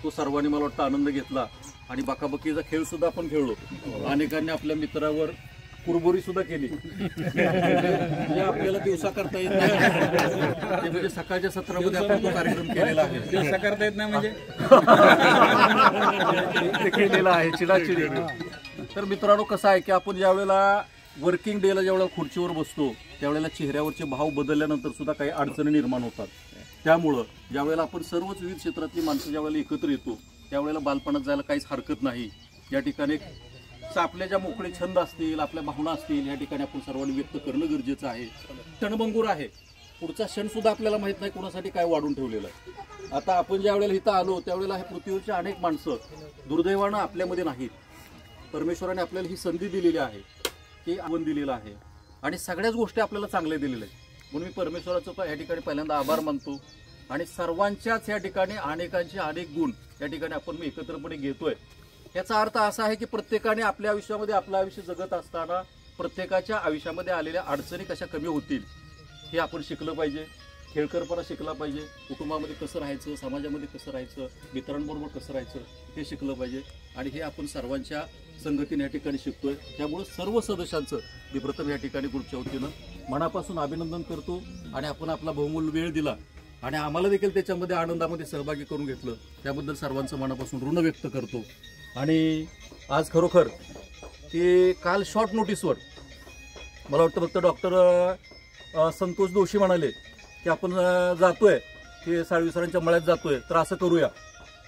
तो सर्वांनी मला वाटतं आनंद घेतला आणि बाकाबकीचा खेळ सुद्धा आपण खेळलो. अनेकांनी आपल्या मित्रावर कुरबुरी सुद्धा केली. म्हणजे आपल्याला दिवसा करता येत नाही, म्हणजे सकाळच्या सत्रामध्ये आपण तो कार्यक्रम केलेला आहे. दिवसा करता येत नाही म्हणजे केलेला आहे चिडाचिडी. तर मित्रांनो कसं आहे की आपण ज्यावेळेला वर्किंग डेला ज्यावेळेला खुर्चीवर बसतो त्यावेळेला चेहऱ्यावरचे भाव बदलल्यानंतर सुद्धा काही अडचणी निर्माण होतात. त्यामुळं ज्यावेळेला आपण सर्वच विविध क्षेत्रातली माणसं ज्यावेळेला एकत्र येतो त्यावेळेला बालपणात जायला काहीच हरकत नाही. या ठिकाणी आपल्या ज्या मोकळे छंद असतील, आपल्या भावना असतील, या ठिकाणी आपण सर्वांनी व्यक्त करणं गरजेचं आहे. क्षणभंगूर आहे, पुढचा क्षण सुद्धा आपल्याला माहित नाही कोणासाठी काय वाढून ठेवलेलं आहे. आता आपण ज्या वेळेला इथं आलो त्यावेळेला हे पृथ्वीवरची अनेक माणसं दुर्दैवानं आपल्यामध्ये नाहीत. परमेश्वराने आपल्याला ही संधी दिलेली आहे, की आव्हान दिलेलं आहे आणि सगळ्याच गोष्टी आपल्याला चांगल्या दिलेल्या आहेत. म्हणून मी परमेश्वराचं या ठिकाणी पहिल्यांदा आभार मानतो आणि सर्वांच्याच या ठिकाणी अनेकांचे अनेक गुण या ठिकाणी आपण मी एकत्रपणे घेतोय. याचा अर्थ असा आहे की प्रत्येकाने आपल्या आयुष्यामध्ये आपलं आयुष्य जगत असताना प्रत्येकाच्या आयुष्यामध्ये आलेल्या अडचणी कशा कमी होतील हे आपण शिकलं पाहिजे. खेळकरपणा शिकला पाहिजे. कुटुंबामध्ये कसं राहायचं, समाजामध्ये कसं राहायचं, मित्रांबरोबर कसं राहायचं हे शिकलं पाहिजे आणि हे आपण सर्वांच्या संगतीने या ठिकाणी शिकतोय. त्यामुळे सर्व सदस्यांचं मी प्रथम या ठिकाणी ग्रुपच्या वतीनं मनापासून अभिनंदन करतो आणि आपण आपला बहुमूल्य वेळ दिला आणि आम्हाला देखील त्याच्यामध्ये आनंदामध्ये सहभागी करून घेतलं त्याबद्दल सर्वांचं मनापासून ऋण व्यक्त करतो. आणि आज खरोखर की काल शॉर्ट नोटीसवर मला वाटतं फक्त डॉक्टर संतोष जोशी म्हणाले की आपण जातोय की साळवी सरांच्या मळ्यात जातोय तर असं करूया.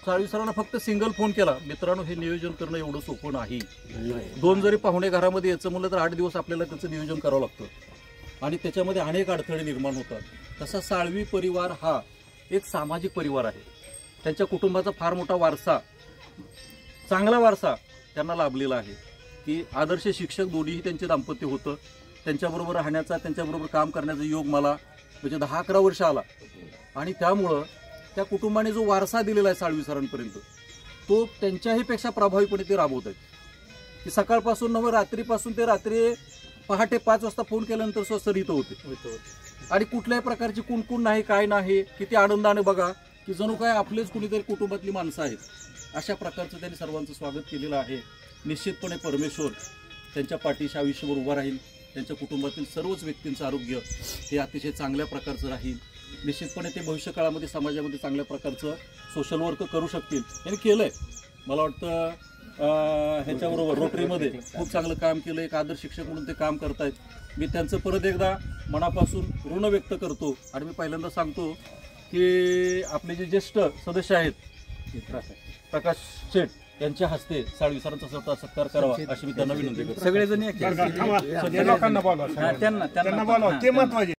साळवी सरांना फक्त सिंगल फोन केला. मित्रांनो हे नियोजन करणं एवढं सोपं नाही. 2 जरी पाहुणे घरामध्ये यायचं म्हणलं तर 8 दिवस आपल्याला त्याचं नियोजन करावं लागतं आणि त्याच्यामध्ये अनेक अडथळे निर्माण होतात. तसा साळवी परिवार हा एक सामाजिक परिवार आहे. त्यांच्या कुटुंबाचा फार मोठा वारसा, चांगला वारसा त्यांना लाभलेला आहे की आदर्श शिक्षक दोन्हीही त्यांचे दाम्पत्य होतं. त्यांच्याबरोबर राहण्याचा, त्यांच्याबरोबर काम करण्याचा योग मला म्हणजे 10-11 वर्ष आला आणि त्यामुळं त्या कुटुंबाने जो वारसा दिलेला आहे साळवी सरांपर्यंत तो त्यांच्याही पेक्षा प्रभावीपणे ते राबवत आहेत. की सकाळपासून नव्हे रात्रीपासून ते रात्री पहाटे 5 वाजता फोन केल्यानंतर सर इथं होते आणि कुठल्याही प्रकारची कुणकुण नाही, काय नाही. किती आनंदाने बघा की जणू काय आपलेच कुणीतरी कुटुंबातली माणसं आहेत. अशा प्रकारचं त्यांनी सर्वांचं स्वागत केलेलं आहे. निश्चितपणे परमेश्वर त्यांच्या पाठीशी आयुष्यभर उभा राहील. त्यांच्या कुटुंबातील सर्वच व्यक्तींचं आरोग्य हे अतिशय चांगल्या प्रकारचं राहील. निश्चितपणे ते भविष्यकाळामध्ये समाजामध्ये चांगल्या प्रकारचं सोशल वर्क करू शकतील. त्यांनी केलंय. मला वाटतं ह्याच्याबरोबर रोटरीमध्ये खूप चांगलं काम केलं. एक आदर्श शिक्षक म्हणून ते काम करतायत. मी त्यांचं परत एकदा मनापासून ऋण व्यक्त करतो आणि मी पहिल्यांदा सांगतो की आपले जे ज्येष्ठ सदस्य आहेत प्रकाश शेठ यांच्या हस्ते साळवी सरांचा सत्कार करावा अशी मी त्यांना विनंती करतो. सगळेजण त्यांना बोलावं ते महत्त्वाचे.